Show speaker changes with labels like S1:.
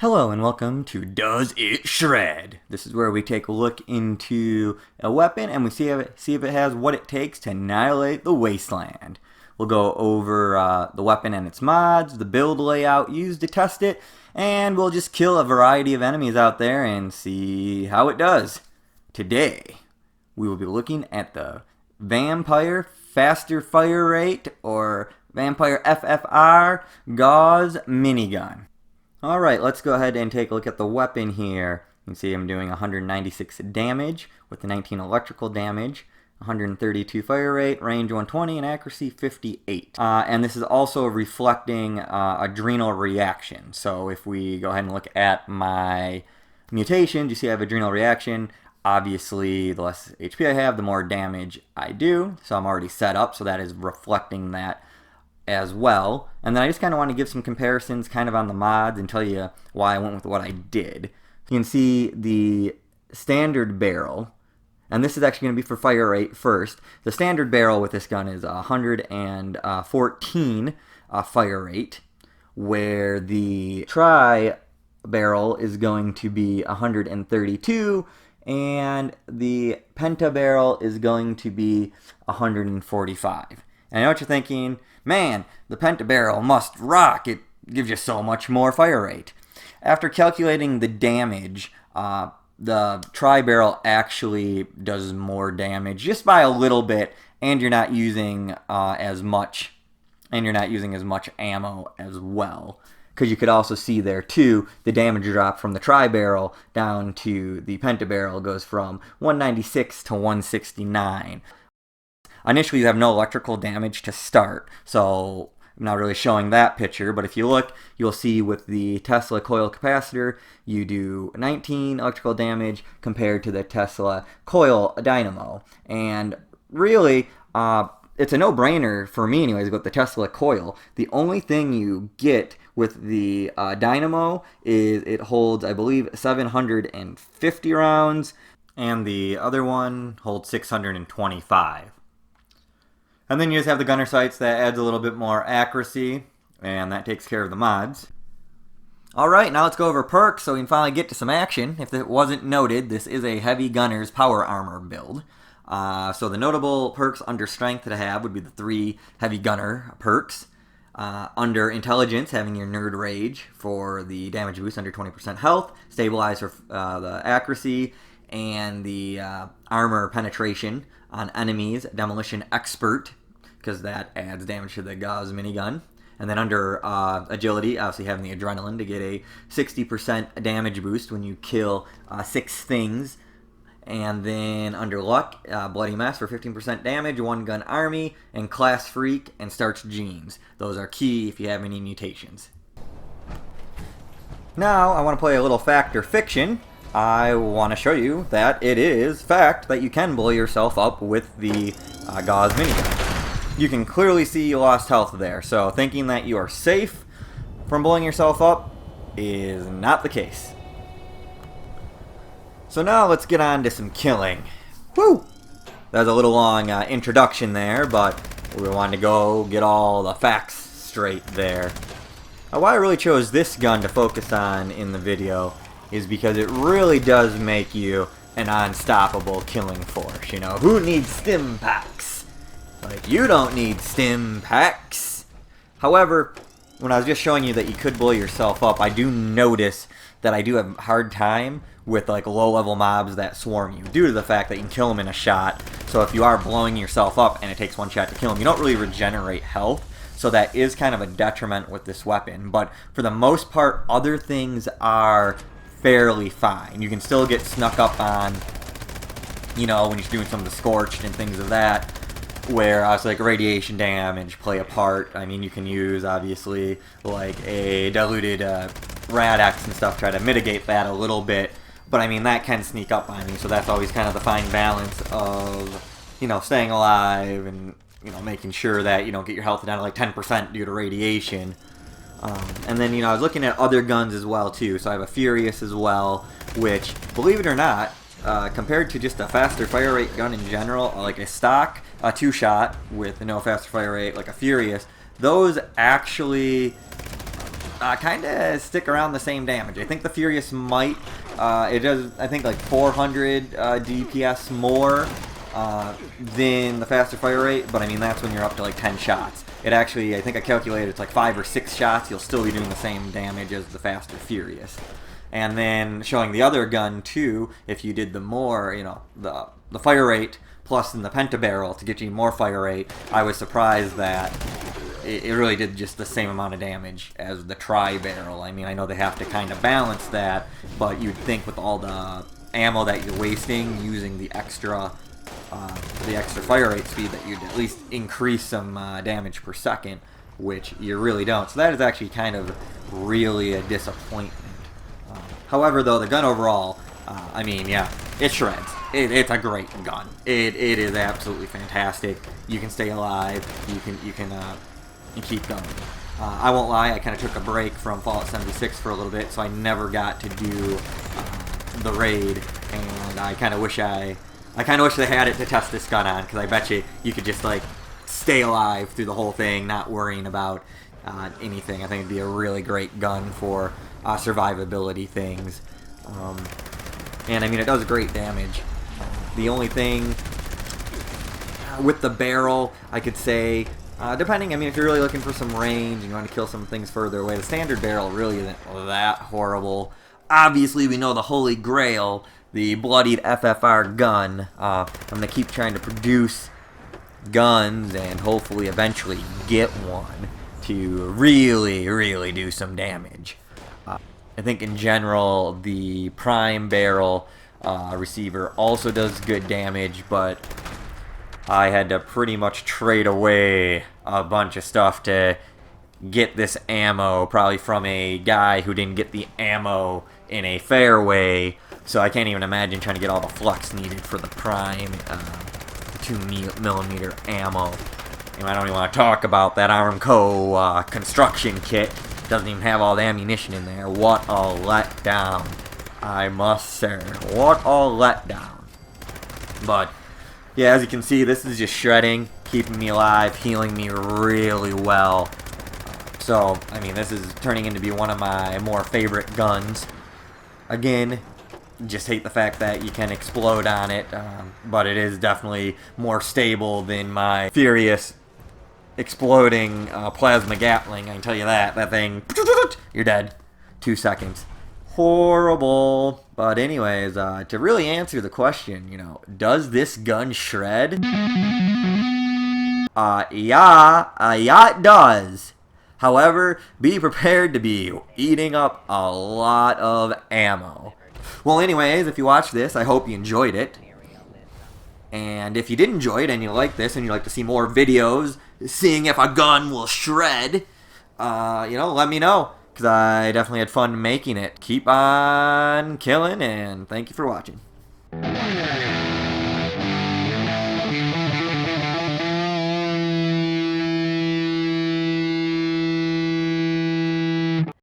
S1: Hello and welcome to Does It Shred? This is where we take a look into a weapon and we see if it has what it takes to annihilate the wasteland. We'll go over the weapon and its mods, the build layout used to test it, and we'll just kill a variety of enemies out there and see how it does. Today, we will be looking at the Vampire Faster Fire Rate, or Vampire FFR Gauss Minigun. Alright, let's go ahead and take a look at the weapon here. You can see I'm doing 196 damage with the 19 electrical damage, 132 fire rate, range 120, and accuracy 58. And this is also reflecting adrenal reaction. So if we go ahead and look at my mutations, you see I have adrenal reaction. Obviously, the less HP I have, the more damage I do. So I'm already set up, so that is reflecting that as well. And then I just kind of want to give some comparisons kind of on the mods and tell you why I went with what I did. You can see the standard barrel, and this is actually going to be for fire rate first. The standard barrel with this gun is 114 fire rate, where the tri barrel is going to be 132, and the penta barrel is going to be 145. And I know what you're thinking, man, the penta barrel must rock. It gives you so much more fire rate. After calculating the damage, the tri-barrel actually does more damage just by a little bit, and you're not using as much ammo as well. Because you could also see there too, the damage drop from the tri-barrel down to the penta barrel goes from 196 to 169. Initially, you have no electrical damage to start, so I'm not really showing that picture, but if you look, you'll see with the Tesla coil capacitor, you do 19 electrical damage compared to the Tesla coil dynamo. And really, it's a no-brainer for me anyways with the Tesla coil. The only thing you get with the dynamo is it holds, I believe, 750 rounds, and the other one holds 625. And then you just have the gunner sights that adds a little bit more accuracy, and that takes care of the mods. Alright, now let's go over perks so we can finally get to some action. If it wasn't noted, this is a heavy gunner's power armor build. So the notable perks under strength that I have would be the 3 heavy gunner perks. Under intelligence, having your nerd rage for the damage boost under 20% health, stabilize for the accuracy, and the armor penetration on enemies, demolition expert, because that adds damage to the Gauss Minigun. And then under agility, obviously having the adrenaline to get a 60% damage boost when you kill 6 things. And then under luck, bloody mess for 15% damage, 1 gun army, and class freak and starch jeans. Those are key if you have any mutations. Now I want to play a little fact or fiction. I want to show you that it is fact that you can blow yourself up with the Gauss Minigun. You can clearly see you lost health there, so thinking that you are safe from blowing yourself up is not the case. So now let's get on to some killing. Woo! That was a little long introduction there, but we wanted to go get all the facts straight there. Why I really chose this gun to focus on in the video is because it really does make you an unstoppable killing force. You know, who needs stim packs? Like, you don't need stim packs. However, when I was just showing you that you could blow yourself up, I do notice that I do have a hard time with like low-level mobs that swarm you due to the fact that you can kill them in a shot. So if you are blowing yourself up and it takes 1 shot to kill them, you don't really regenerate health. So that is kind of a detriment with this weapon. But for the most part, other things are fairly fine. You can still get snuck up on, you know, when you're doing some of the scorched and things of that, where like radiation damage play a part. I mean, you can use obviously like a diluted Rad-X and stuff, try to mitigate that a little bit, but I mean that can sneak up on you, so that's always kind of the fine balance of, you know, staying alive and, you know, making sure that you don't get your health down to like 10% due to radiation. And then, you know, I was looking at other guns as well, too. So I have a Furious as well, which, believe it or not, compared to just a faster fire rate gun in general, like a stock 2-shot with no faster fire rate, like a Furious, those actually kind of stick around the same damage. I think the Furious might, it does, I think, like 400 DPS more than the faster fire rate, but I mean, that's when you're up to like 10 shots. It actually, I think I calculated it's like 5 or 6 shots, you'll still be doing the same damage as the faster Furious. And then showing the other gun too, if you did the more, you know, the fire rate plus in the pentabarrel to get you more fire rate, I was surprised that it really did just the same amount of damage as the tri-barrel. I mean, I know they have to kind of balance that, but you'd think with all the ammo that you're wasting using the extra fire rate speed that you'd at least increase some damage per second, which you really don't. So that is actually kind of really a disappointment. However, though, the gun overall, I mean, yeah, it shreds. It's a great gun. It is absolutely fantastic. You can stay alive. You can keep going. I won't lie, I kind of took a break from Fallout 76 for a little bit, so I never got to do the raid, and I kind of wish they had it to test this gun on, because I bet you could just like stay alive through the whole thing, not worrying about anything. I think it'd be a really great gun for survivability things, and I mean, it does great damage. The only thing with the barrel, I could say, depending, I mean, if you're really looking for some range and you want to kill some things further away, the standard barrel really isn't that horrible. Obviously, we know the holy grail, the bloodied FFR gun. I'm going to keep trying to produce guns and hopefully eventually get one to really, really do some damage. I think in general, the prime barrel receiver also does good damage, but I had to pretty much trade away a bunch of stuff to get this ammo, probably from a guy who didn't get the ammo in a fair way, so I can't even imagine trying to get all the flux needed for the prime 2mm ammo. And I don't even want to talk about that Armco construction kit. Doesn't even have all the ammunition in there. What a letdown, I must say. What a letdown. But yeah, as you can see, this is just shredding, keeping me alive, healing me really well. So, I mean, this is turning into be one of my more favorite guns. Again, just hate the fact that you can explode on it, but it is definitely more stable than my Furious exploding plasma Gatling. I can tell you that. That thing, you're dead. 2 seconds. Horrible. But anyways, to really answer the question, you know, does this gun shred? Yeah, it does. However, be prepared to be eating up a lot of ammo. Well, anyways, if you watched this, I hope you enjoyed it. And if you did enjoy it and you like this and you'd like to see more videos seeing if a gun will shred, you know, let me know, because I definitely had fun making it. Keep on killing, and thank you for watching.